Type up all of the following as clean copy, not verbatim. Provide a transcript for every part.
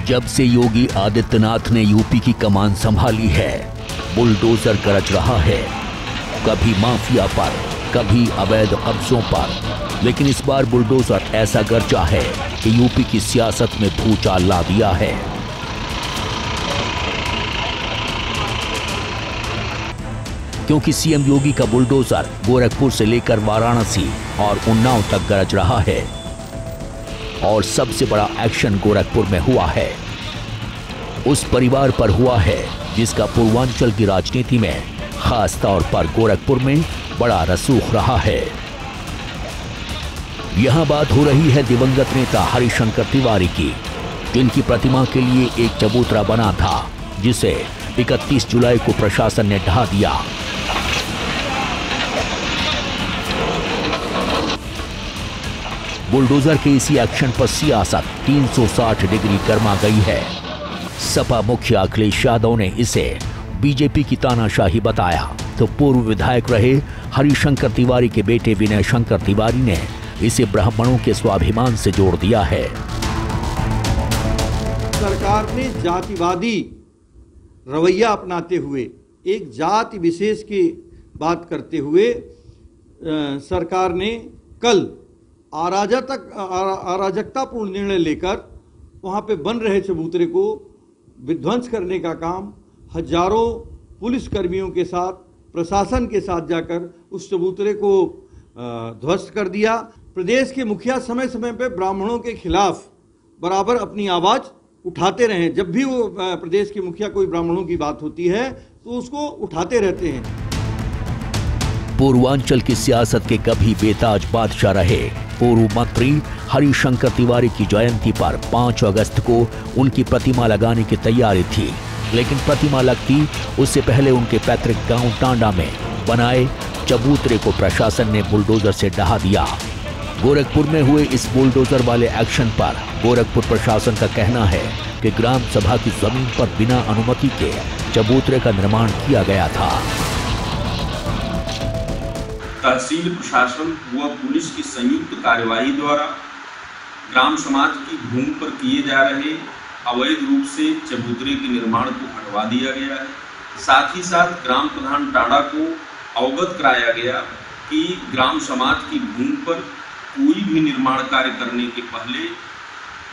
जब से योगी आदित्यनाथ ने यूपी की कमान संभाली है, बुलडोजर गरज रहा है, कभी माफिया पर, कभी अवैध कब्जों पर। लेकिन इस बार बुलडोजर ऐसा गरजा है कि यूपी की सियासत में भूचाल ला दिया है। क्योंकि सीएम योगी का बुलडोजर गोरखपुर से लेकर वाराणसी और उन्नाव तक गरज रहा है और सबसे बड़ा एक्शन गोरखपुर में हुआ है। उस परिवार पर हुआ है जिसका पूर्वांचल की राजनीति में, खास तौर पर गोरखपुर में, बड़ा रसूख रहा है। यहां बात हो रही है दिवंगत नेता हरिशंकर तिवारी की, जिनकी प्रतिमा के लिए एक चबूतरा बना था, जिसे 31 जुलाई को प्रशासन ने ढहा दिया। बुलडोजर के इसी एक्शन पर सियासत 360 डिग्री गर्मा गई है। सपा मुखिया अखिलेश यादव ने इसे बीजेपी की तानाशाही बताया, तो पूर्व विधायक रहे हरिशंकर तिवारी के बेटे विनय शंकर तिवारी ने इसे ब्राह्मणों के स्वाभिमान से जोड़ दिया है। सरकार ने जातिवादी रवैया अपनाते हुए, एक जाति विशेष की बात करते हुए सरकार ने कल अराजकतापूर्ण निर्णय लेकर वहाँ पे बन रहे चबूतरे को विध्वंस करने का काम हजारों पुलिसकर्मियों के साथ, प्रशासन के साथ जाकर उस चबूतरे को ध्वस्त कर दिया। प्रदेश के मुखिया समय समय पे ब्राह्मणों के खिलाफ बराबर अपनी आवाज उठाते रहे। जब भी वो प्रदेश के मुखिया कोई ब्राह्मणों की बात होती है तो उसको उठाते रहते हैं। पूर्वांचल की सियासत के कभी बेताज बादशाह रहे पूर्व मंत्री हरिशंकर तिवारी की जयंती पर 5 अगस्त को उनकी प्रतिमा लगाने की तैयारी थी, लेकिन प्रतिमा लगती उससे पहले उनके पैतृक गांव टांडा में बनाए चबूतरे को प्रशासन ने बुलडोजर से ढहा दिया। गोरखपुर में हुए इस बुलडोजर वाले एक्शन पर गोरखपुर प्रशासन का कहना है कि ग्राम सभा की जमीन पर बिना अनुमति के चबूतरे का निर्माण किया गया था। तहसील प्रशासन व पुलिस की संयुक्त कार्यवाही द्वारा ग्राम समाज की भूमि पर किए जा रहे अवैध रूप से चबूतरे के निर्माण को हटवा दिया गया है। साथ ही साथ ग्राम प्रधान टांडा को अवगत कराया गया कि ग्राम समाज की भूमि पर कोई भी निर्माण कार्य करने के पहले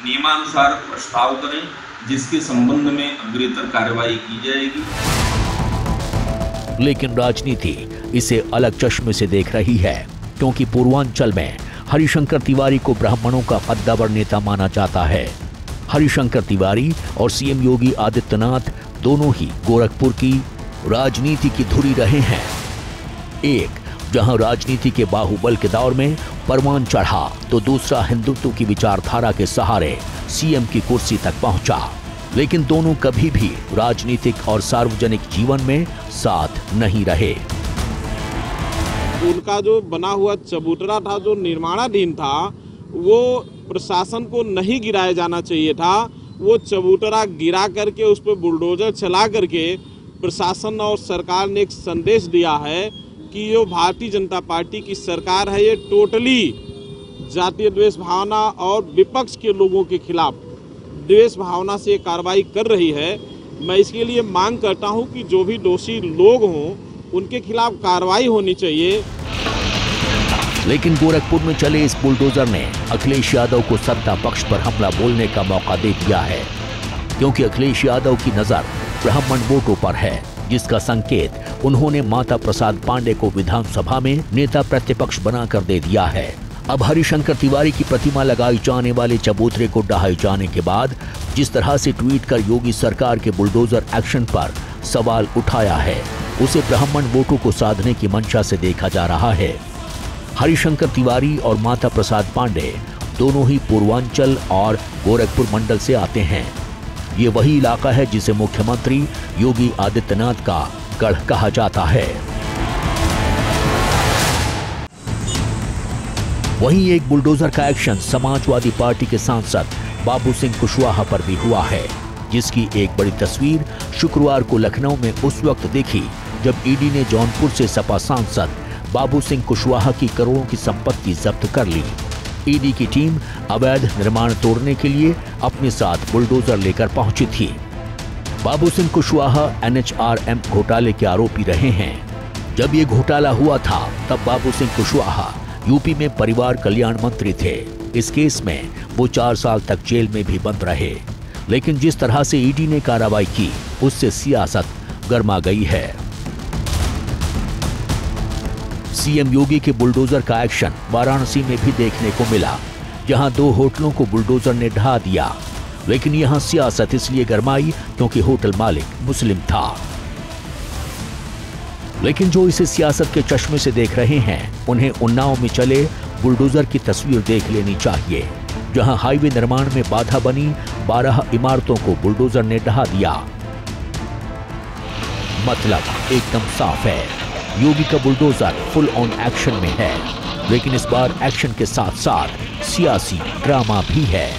नियमानुसार प्रस्ताव करें, जिसके संबंध में अग्रेतर कार्रवाई की जाएगी। लेकिन राजनीति इसे अलग चश्मे से देख रही है, क्योंकि पूर्वांचल में हरिशंकर तिवारी को ब्राह्मणों का कद्दावर नेता माना जाता है। हरिशंकर तिवारी और सीएम योगी आदित्यनाथ दोनों ही गोरखपुर की राजनीति की धुरी रहे हैं। एक जहां राजनीति के बाहुबल के दौर में परवान चढ़ा, तो दूसरा हिंदुत्व की विचारधारा के सहारे सीएम की कुर्सी तक पहुंचा। लेकिन दोनों कभी भी राजनीतिक और सार्वजनिक जीवन में साथ नहीं रहे। उनका जो बना हुआ चबूतरा था, जो निर्माणाधीन था, वो प्रशासन को नहीं गिराया जाना चाहिए था। वो चबूतरा गिरा करके उस पर बुलडोजर चला करके प्रशासन और सरकार ने एक संदेश दिया है कि जो भारतीय जनता पार्टी की सरकार है, ये टोटली जातीय द्वेष भावना और विपक्ष के लोगों के खिलाफ द्वेष भावना से कार्रवाई कर रही है। मैं इसके लिए मांग करता हूं कि जो भी दोषी लोग हों उनके खिलाफ कार्रवाई होनी चाहिए। लेकिन गोरखपुर में चले इस बुलडोजर ने अखिलेश यादव को सत्ता पक्ष पर हमला बोलने का मौका दे दिया है, क्योंकि अखिलेश यादव की नजर ब्राह्मण वोटों पर है, जिसका संकेत उन्होंने माता प्रसाद पांडे को विधानसभा में नेता प्रतिपक्ष बनाकर दे दिया है। अब हरिशंकर तिवारी की प्रतिमा लगाई जाने वाले चबूतरे को ढहाए जाने के बाद जिस तरह से ट्वीट कर योगी सरकार के बुलडोजर एक्शन पर सवाल उठाया है, उसे ब्राह्मण वोटों को साधने की मंशा से देखा जा रहा है। हरिशंकर तिवारी और माता प्रसाद पांडे दोनों ही पूर्वांचल और गोरखपुर मंडल से आते हैं। ये वही इलाका है जिसे मुख्यमंत्री योगी आदित्यनाथ का गढ़ कहा जाता है। वहीं एक बुलडोजर का एक्शन समाजवादी पार्टी के सांसद बाबू सिंह कुशवाहा पर भी हुआ है, जिसकी एक बड़ी तस्वीर शुक्रवार को लखनऊ में उस वक्त देखी जब ईडी ने जौनपुर से सपा सांसद बाबू सिंह कुशवाहा की करोड़ों की संपत्ति जब्त कर ली। ईडी की टीम अवैध निर्माण तोड़ने के लिए अपने साथ बुलडोजर लेकर पहुंची थी। बाबू सिंह कुशवाहा NHRM घोटाले के आरोपी रहे हैं। जब ये घोटाला हुआ था तब बाबू सिंह कुशवाहा यूपी में परिवार कल्याण मंत्री थे। इस केस में वो 4 साल तक जेल में भी बंद रहे। लेकिन जिस तरह से ईडी ने कार्रवाई की उससे सियासत गर्मा गई है। सीएम योगी के बुलडोजर का एक्शन वाराणसी में भी देखने को मिला, जहां 2 होटलों को बुलडोजर ने ढा दिया। लेकिन यहां सियासत इसलिए गरमाई क्योंकि होटल मालिक मुस्लिम था। लेकिन जो इसे सियासत के चश्मे से देख रहे हैं उन्हें उन्नाव में चले बुलडोजर की तस्वीर देख लेनी चाहिए, जहां हाईवे निर्माण में बाधा बनी 12 इमारतों को बुलडोजर ने ढहा दिया। मतलब एकदम साफ है, योगी का बुलडोजर फुल ऑन एक्शन में है। लेकिन इस बार एक्शन के साथ साथ सियासी ड्रामा भी है।